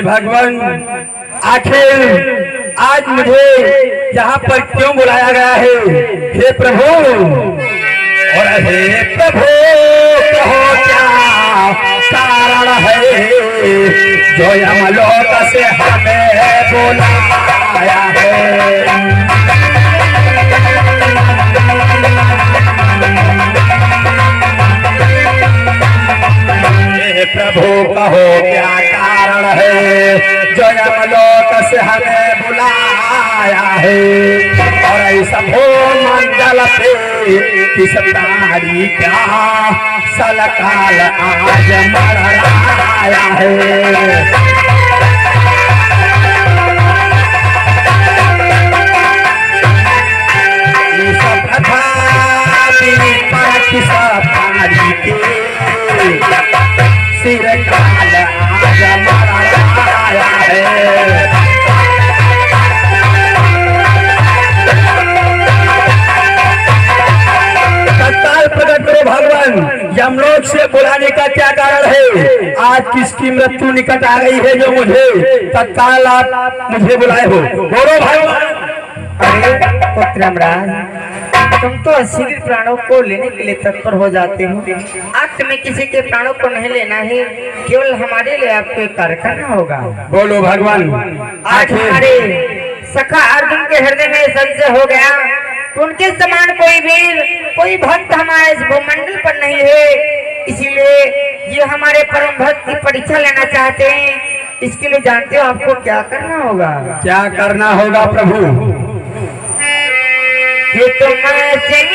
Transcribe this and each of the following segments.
हे भगवान, आखिर आज मुझे यहाँ पर क्यों बुलाया गया है? हे प्रभु, और हे प्रभु कहो क्या कारण है जो यमलोक से हमें बुलाया है? प्रभु कहो क्या कारण है जो यमलोक से हमें बुलाया है? और ऐसा हो मंगल पे किस तारीख क्या सलकाल आज मराया है? सिर काल आज मराया है। तत्काल प्रकट करो भगवान, यमलोक से बुलाने का क्या कारण है? आज किसकी मृत्यु निकट आ गई है जो मुझे तत्काल आप मुझे बुलाए हो? बोलो भगवान। अरे पुत्र यमराज, तुम तो शीघ्र प्राणों को लेने के लिए तत्पर हो जाते हो। आज तुम्हें किसी के प्राणों को नहीं लेना है, केवल हमारे लिए आपको एक कार्य करना होगा। बोलो भगवान। आज हमारे सखा अर्जुन के हृदय में संशय हो गया, उनके समान कोई वीर, कोई भक्त हमारे इस भूमंडल पर नहीं है, इसीलिए ये हमारे परम भक्त की परीक्षा लेना चाहते हैं। इसके लिए जानते हो आपको क्या करना होगा? क्या करना होगा प्रभु? ये तुम सिंह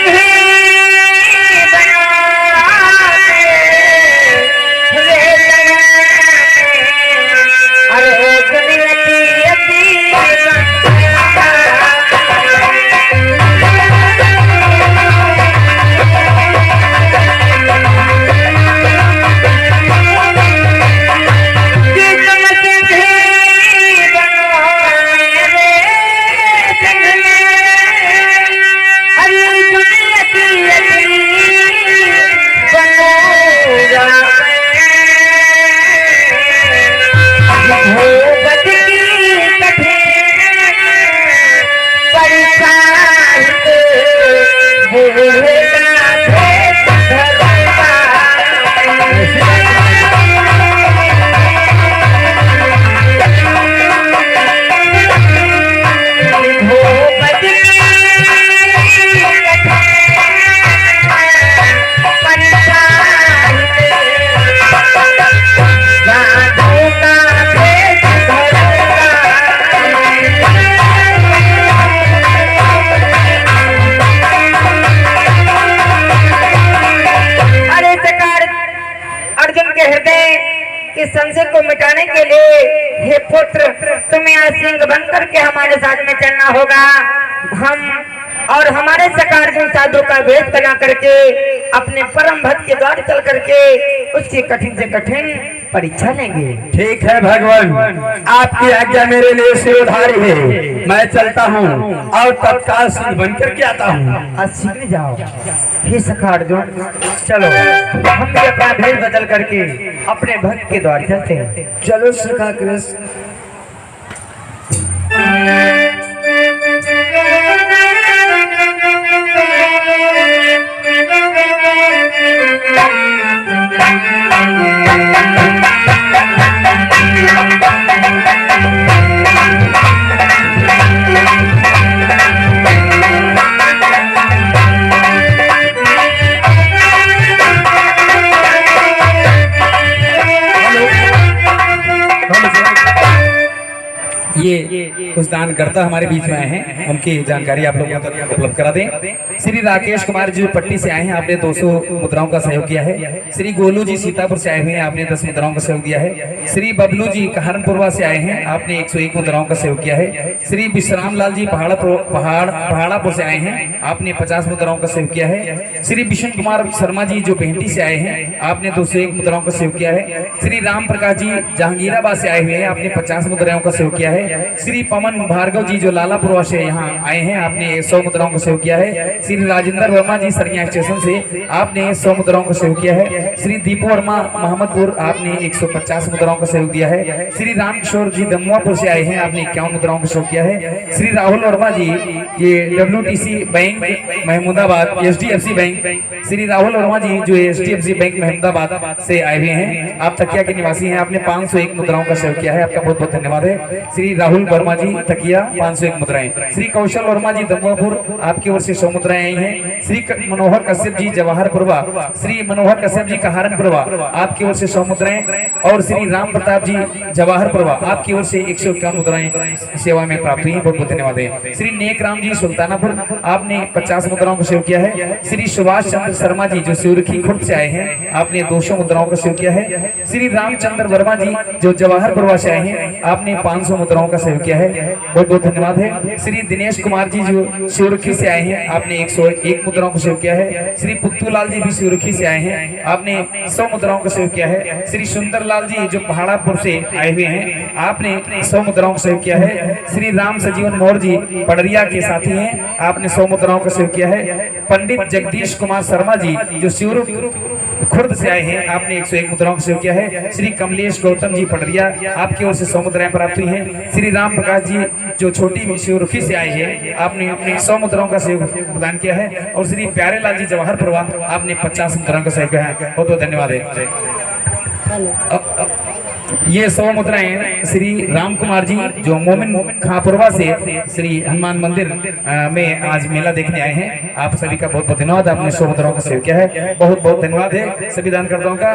संशय को मिटाने के लिए हे पुत्र, तुम्हें आज सिंह बनकर के हमारे साथ में चलना होगा। हम और हमारे सकारजन साधु का भेद बना करके अपने परम भक्त के द्वार चल करके उसकी कठिन से कठिन परीक्षा लेंगे। ठीक है भगवान, आपकी आज्ञा मेरे लिए सिरोधारी है। मैं चलता हूँ और तत्काल सिंह बनकर के आता हूँ। आज सीखने जाओ। हे सखा अर्जुन, चलो हम भी अपना भेद बदल करके अपने भक्त के द्वार चलते हैं। चलो सखा कृष्ण। ये कुछ दान करता हमारे बीच में आए हैं, उनकी जानकारी आप लोगों तक उपलब्ध करा दें। श्री राकेश कुमार जी पट्टी से आए हैं, आपने 200 मुद्राओं का सहयोग किया है। श्री गोलू जी सीतापुर से आए हुए हैं, आपने 10 मुद्राओं का सहयोग दिया है। श्री बबलू जी कहारनपुरवा से आए हैं, आपने 101 मुद्राओं का सहयोग किया है। श्री विश्राम लाल जी पहाड़ापुर से आए हैं, आपने 50 मुद्राओं का सहयोग किया है। श्री विष्णु कुमार शर्मा जी जो भेंटी से आए हैं, आपने 201 मुद्राओं का सहयोग किया है। श्री राम प्रकाश जी जहांगीराबाद से आए हुए हैं, आपने 50 मुद्राओं का सहयोग किया है। है। श्री पवन भार्गव जी जो लालापुरवा से यहाँ आए हैं, आपने 100 मुद्राओं को सेव किया है। श्री राजेंद्र वर्मा जी सरिया स्टेशन से आपने 100 मुद्राओं को सेव किया है। श्री दीपू वर्मा मोहम्मदपुर आपने 150 मुद्राओं को सेव किया है। श्री रामकिशोर जी दमुआपुर से आए हैं, आपने 51 मुद्राओं को सेव किया है। श्री राहुल वर्मा जी ये WTC bank Mahmudabad HDFC bank, Shri Rahul Verma ji जो HDFC बैंक महमूदाबाद से आए हुए हैं, आप तकिया के निवासी हैं, आपने 501 मुद्राओं का सेव किया है, आपका बहुत बहुत धन्यवाद है। श्री राहुल वर्मा जी तकिया 501 मुद्राएं। श्री कौशल वर्मा जी दमुआपुर आपकी ओर से 100 मुद्राएं आई हैं। श्री मनोहर कश्यप जी जवाहरपुरवा, श्री मनोहर कश्यप जी कहारनपुरवा आपकी ओर से 100 मुद्राएं, और श्री राम प्रताप जी जवाहरपुरवा आपकी ओर से 151 मुद्राएं सेवा में प्राप्त हुई हैं, बहुत बहुत धन्यवाद है। श्री नेक राम जी सुल्तानापुर आपने 50 मुद्राओं को सेव किया है। श्री सुभाष चंद्र शर्मा जी जो सिवरखी खुर्द से आए हैं, आपने 200 मुद्राओं को सेव किया है। श्री रामचंद्र वर्मा जी जो जवाहरपुरवा से आए हैं, आपने 500 मुद्राओं का सेव किया है, बहुत बहुत धन्यवाद है। श्री दिनेश कुमार जी जो सिवरखी से आए हैं, आपने 101 मुद्राओं को सेव किया है। श्री पुत्तूलाल जी भी सिवरखी से आए हैं, आपने 100 मुद्राओं को सेव किया है। श्री सुंदरलाल जी जो पहाड़ापुर से आए हुए हैं, आपने 100 मुद्राओं को सेव किया है। श्री राम सजीवन मौर्य जी पड़रिया के साथी हैं, आपने 100 मुद्राओं को सेव किया है। पंडित जगदीश कुमार शर्मा जी जो सिवरखी खुर्द से आए हैं, आपने 101 मुद्राओं को सेव किया है। श्री कमलेश गौतम जी पटरिया आपकी ओर से 100 मुद्राएं प्राप्त हुई हैं। श्री राम प्रकाश जी जो छोटी सिवरखी से आए हैं, आपने अपने 100 मुद्राओं का सेव प्रदान किया है। और श्री प्यारेलाल जी जवाहरपुरवा आपने 50 मुद्राओं का सेव किया है, बहुत बहुत धन्यवाद है। ये 100 मुद्राएं श्री राम कुमार जी जो मोमिन खापुरवा से श्री हनुमान मंदिर में आज मेला देखने आए हैं, आप सभी का बहुत बहुत धन्यवाद। आपने 100 मुद्राओं का सेव किया है, बहुत बहुत धन्यवाद है सभी दानकर्ताओं का,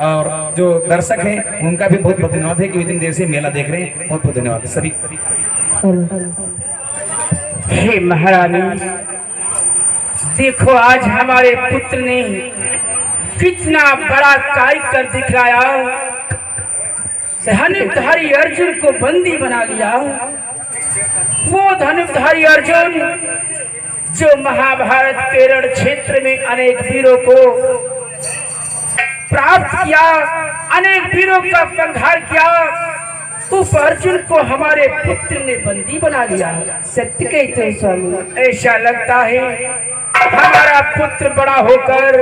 और जो दर्शक हैं उनका भी बहुत बहुत धन्यवाद है कि इतनी देर से मेला देख रहे हैं, बहुत बहुत धन्यवाद सभी। हे महारानी, देखो आज हमारे पुत्र ने कितना बड़ा कार्य कर दिखलाया। धनुर्धारी अर्जुन को बंदी बना लिया। वो धनुर्धारी अर्जुन जो महाभारत के रण क्षेत्र में अनेक वीरों को प्राप्त किया, अनेक वीरों का संहार किया, उस अर्जुन को हमारे पुत्र ने बंदी बना लिया। सत्य कहते हैं स्वामी, ऐसा लगता है हमारा पुत्र बड़ा होकर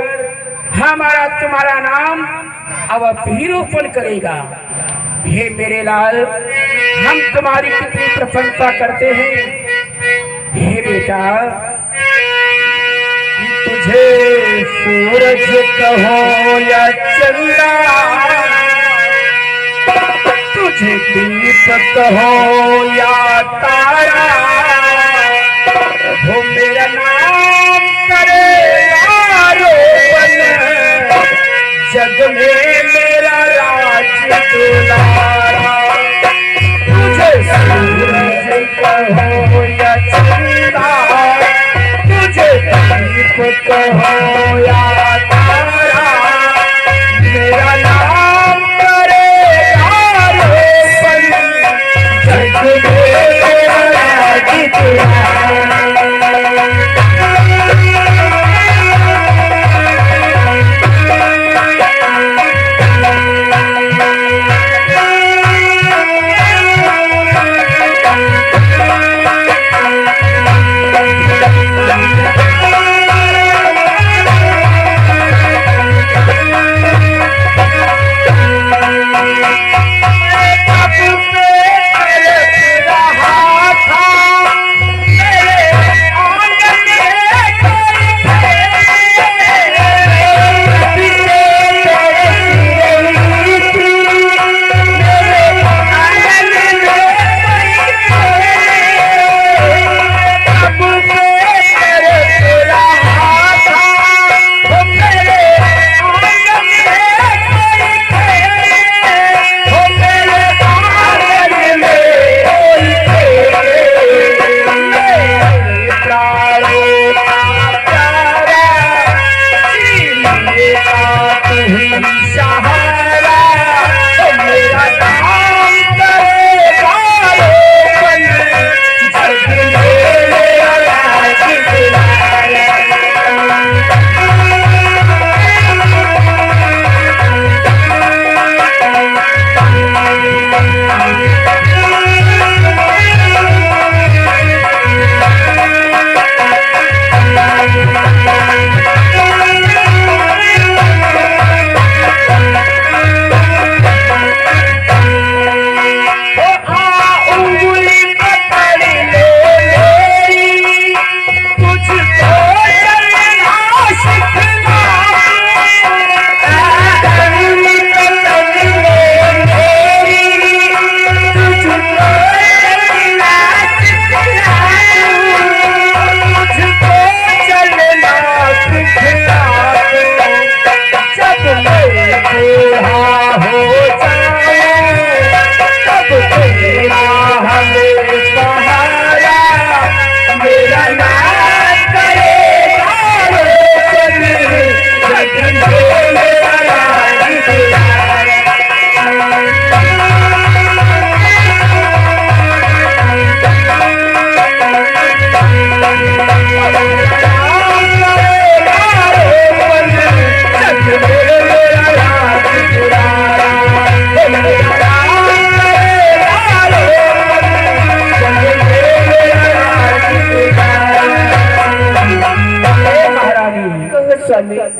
हमारा तुम्हारा नाम अब वीरोपन करेगा। हे मेरे लाल, हम तुम्हारी कितनी प्रशंसा करते हैं। हे बेटा, तुझे सूरज कहो या चंदा, तुझे दीप कहो या तारा, वो मेरा नाम करे आरोपण, जग में मेरा राज दुलारा। तुझे सूरज कहो या चंदा, तुझे दीप कहो या तारा, मेरा नाम करे आरोपण, जग में मेरा राज दुलारा।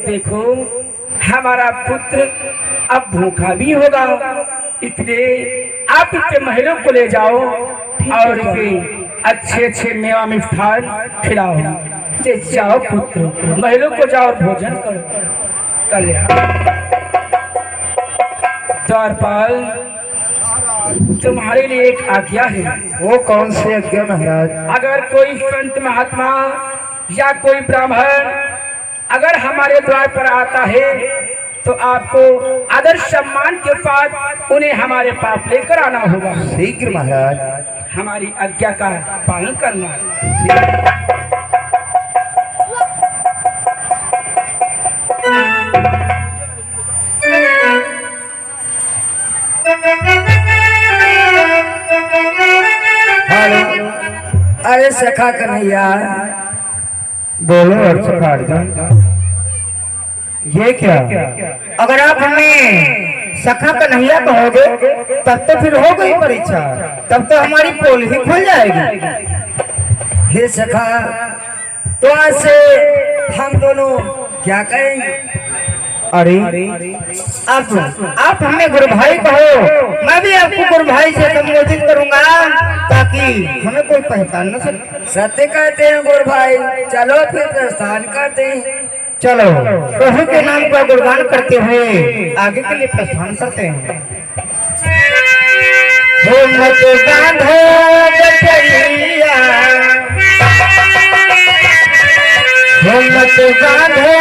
देखो हमारा पुत्र अब भूखा भी होगा, इसलिए आप इसके महलों को ले जाओ और इसे अच्छे अच्छे मेवा मिष्ठान खिलाओ। जे जाओ पुत्र, महलों को जाओ, भोजन करो। कल्याण द्वारपाल, तुम्हारे लिए एक आज्ञा है। वो कौन सी आज्ञा महाराज? अगर कोई संत महात्मा या कोई ब्राह्मण अगर हमारे द्वार पर आता है तो आपको आदर सम्मान के साथ उन्हें हमारे पास लेकर आना होगा। शीघ्र महाराज। हमारी आज्ञा का पालन करना। अरे सखा कन्हैया, बोलो और सखा अर्जुन, ये क्या? अगर आप हमें सखा कन्हैया कहोगे तब तो फिर हो गई परीक्षा, तब तो हमारी पोल ही खुल जाएगी। हे सखा, तो आज से हम दोनों क्या करेंगे? अरे आप हमें गुरु भाई कहो, मैं भी आपको गुरु भाई से संबोधित करूंगा ताकि हमें कोई पहचान न सके। सत्य कहते हैं गुरु भाई, चलो फिर प्रस्थान करते हैं। चलो प्रभु के नाम का गुणगान करते हुए आगे के लिए प्रस्थान करते हैं। हो मत बांधो गठरिया, हो मत बांधो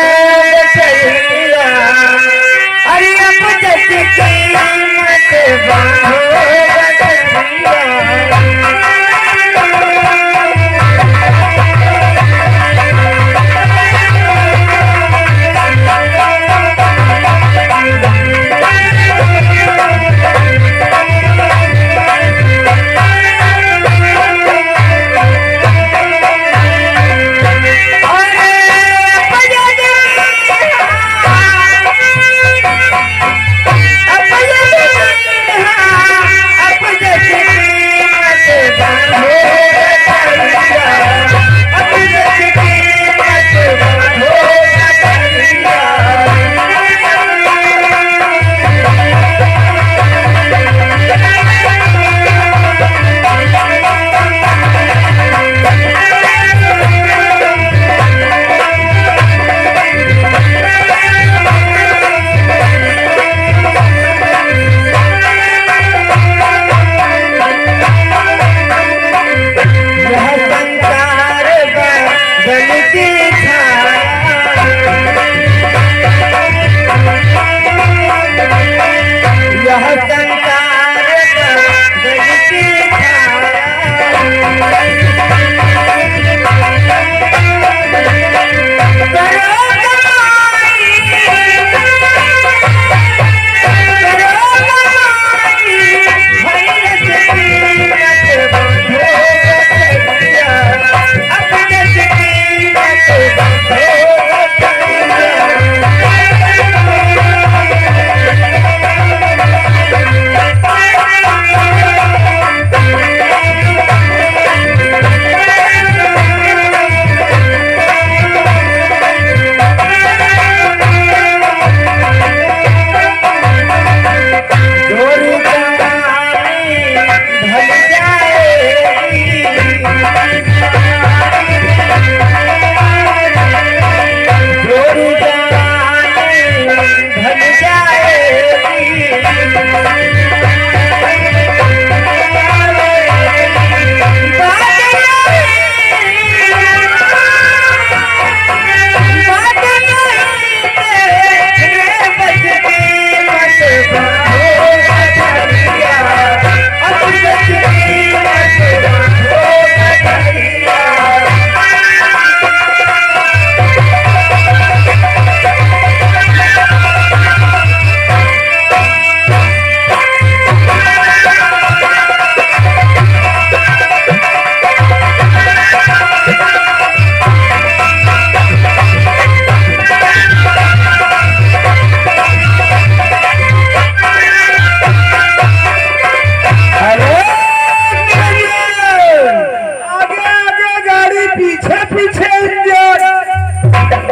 गठरिया, अरे अब जैसे मत बांधो गठरिया।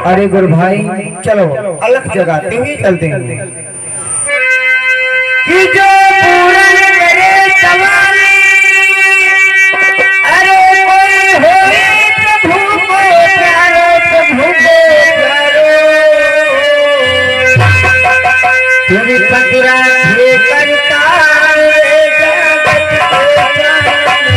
अरे गुरु भाई चलो अलग जगाते ही चलते हैं। कि जो पूरन करे सवाल, अरे कोई होए प्रभु को प्यारो, प्रभु को प्यारो, तेरी पतिरा ये करता है जगत को जानहारो।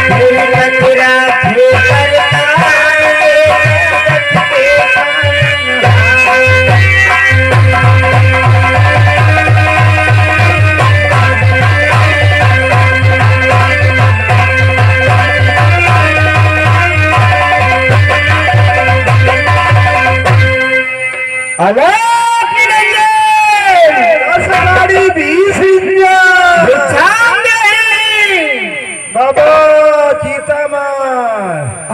तेरी पतिरा ये करता बाबा सीताराम।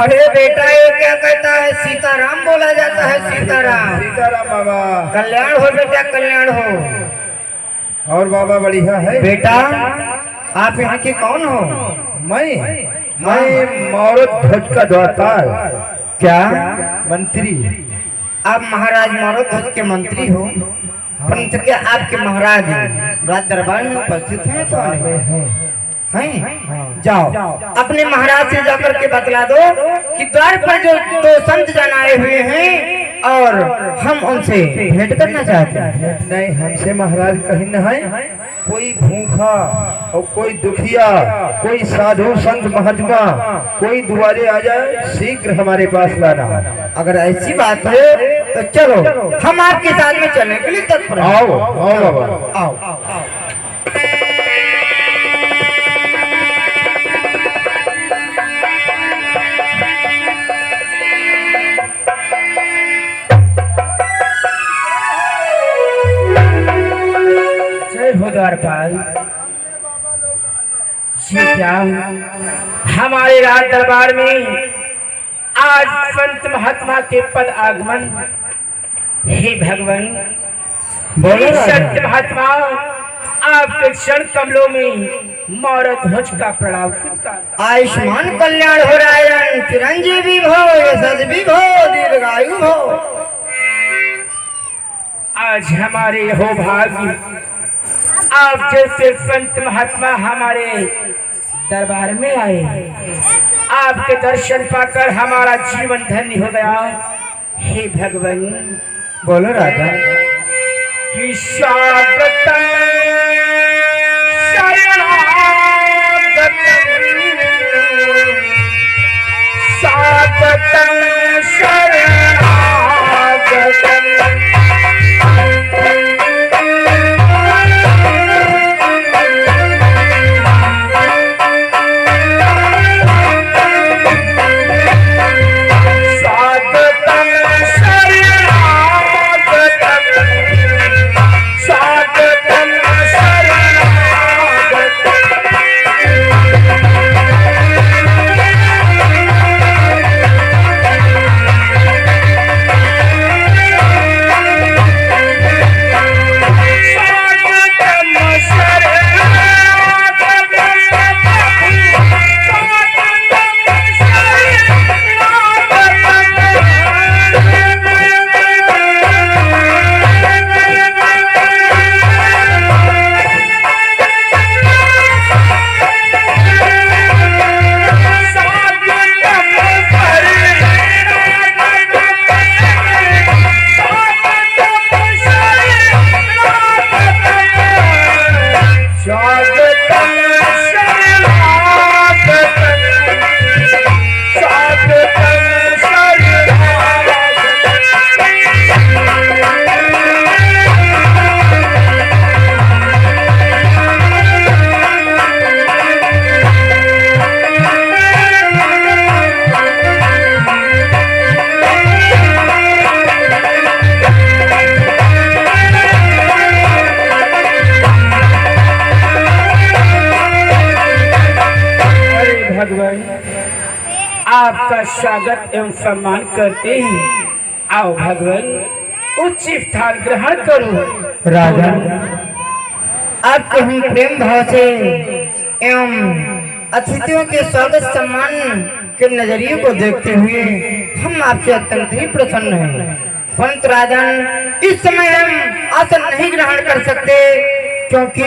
अरे बेटा ये क्या कहता है? सीताराम बोला जाता है, सीताराम। सीताराम बाबा। कल्याण हो बेटा, कल्याण हो। और बाबा बढ़िया है। बेटा आप यहाँ के कौन हो? मैं मौरत ध्वज का द्वारपाल। क्या मंत्री। आप महाराज मौरत ध्वज के मंत्री हो? परंतु क्या आपके महाराज राज दरबार में उपस्थित हैं? तो हैं। जाओ अपने महाराज से जाकर के बतला दो कि द्वार पर जो दो संत जन आए हुए हैं और हम उनसे भेंट करना चाहते हैं। नहीं, हमसे महाराज कहीं न है। कोई भूखा और कोई दुखिया, कोई साधु संत महात्मा कोई दुआरे आ जाए, शीघ्र हमारे पास लाना। अगर ऐसी बात है तो चलो हम आपके साथ में चलने के लिए तत्पर हैं। आओ आओ बाबा आओ। द्वारपाल, ये क्या हमारे राज दरबार में आज संत महात्मा के पद आगमन? हे भगवान, बोलो संत महात्मा आपके क्षण कमलों में मौरत ध्वज का प्रणाम करता। आयुष्मान कल्याण हो रायन, चिरंजीवी भो, यशस्वी भो, दीर्घायु भो। आज हमारे हो भाग्य आप जैसे संत महात्मा हमारे दरबार में आए। आपके दर्शन पाकर हमारा जीवन धन्य हो गया। हे भगवान, बोलो राजा। कि स्वागतम शरणागतम, स्वागतम शरणागतम। आपका स्वागत एवं सम्मान करते हैं। आओ भगवान, उच्च स्थान ग्रहण करो। राजा, आपको हम प्रेम भाव से एवं अतिथियों के स्वागत सम्मान के नजरिए को देखते हुए हम आपसे अत्यंत ही प्रसन्न हैं। परंतु राजन, इस समय हम आसन नहीं ग्रहण कर सकते, क्योंकि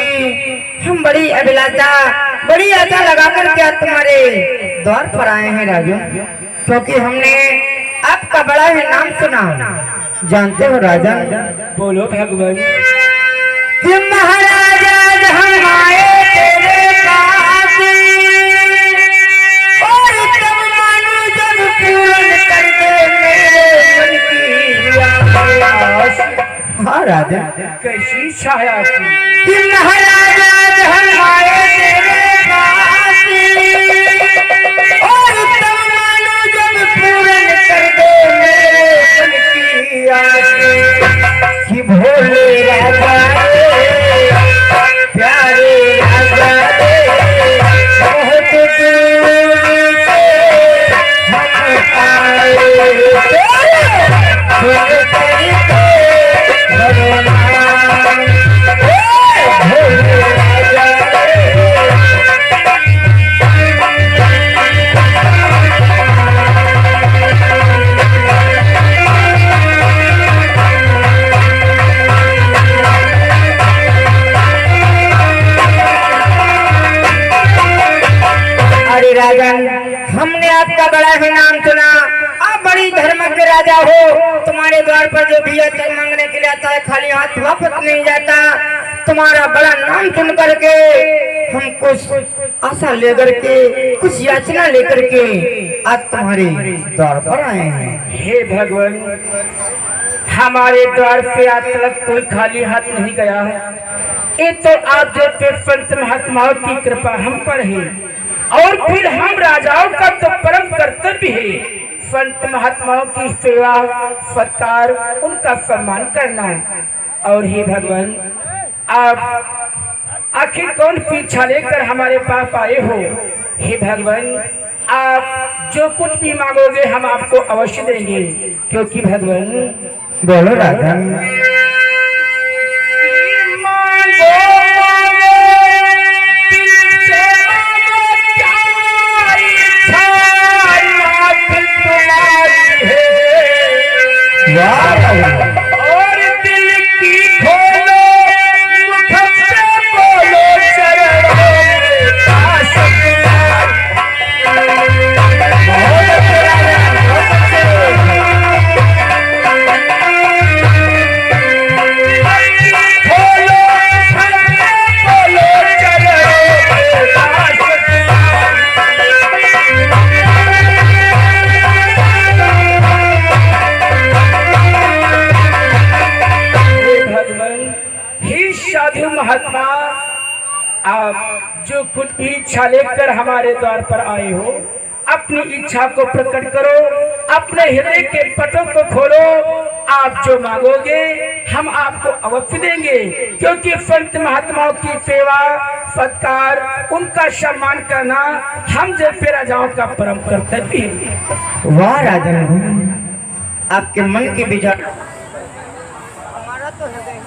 हम बड़ी अभिलाषा, बड़ी आशा लगाकर के तुम्हारे द्वार पर आए हैं राजन, क्योंकि हमने आपका बड़ा ही नाम सुना। जानते हो राजन? बोलो भगवान। कि महाराजा हम आए तेरे पास, और तब मानो जब पूर्ण कर दे मेरे मन की आस। हाँ राजा, कैसी छाया कि महाराजा हम आए तेरे पास, और तब मानो जब पूर्ण कर दे मेरे मन की आस। कि भोले राजा प्यारे राजा बहुत दूर से हम आए राजन, हमने आपका बड़ा ही नाम सुना। आप बड़ी धर्म के राजा हो। तुम्हारे द्वार पर जो भी मांगने के लिए आता है खाली हाथ वापस नहीं जाता। तुम्हारा बड़ा नाम सुन करके हम कुछ आशा लेकर के, कुछ याचना लेकर के आज तुम्हारे द्वार पर आए हैं। हे भगवान, हमारे द्वार पे आज तक कोई खाली हाथ नहीं गया है। ये तो आप जैसे संत महात्माओं की कृपा हम पर है, और फिर हम राजाओं का तो परम कर्तव्य है संत महात्माओं की सेवा सत्कार, उनका सम्मान करना। और हे भगवान, आप आखिर कौन पीछा लेकर हमारे पास आए हो? हे भगवान, आप जो कुछ भी मांगोगे हम आपको अवश्य देंगे, क्योंकि भगवान बोलो राजा। और दिल की खोलो, मुख से बोलो, चरणों में पास खोलो, बोलो चरणों में पास। साधु महात्मा, आप जो कुछ भी इच्छा लेकर हमारे द्वार पर आए हो, अपनी इच्छा को प्रकट करो, अपने हृदय के पटों को खोलो। आप जो मांगोगे हम आपको अवश्य देंगे, क्योंकि संत महात्माओं की सेवा सत्कार, उनका सम्मान करना हम जैसे राजाओं का परम कर्तव्य है। वाह राजन, आपके मन के विचार हमारा तो है।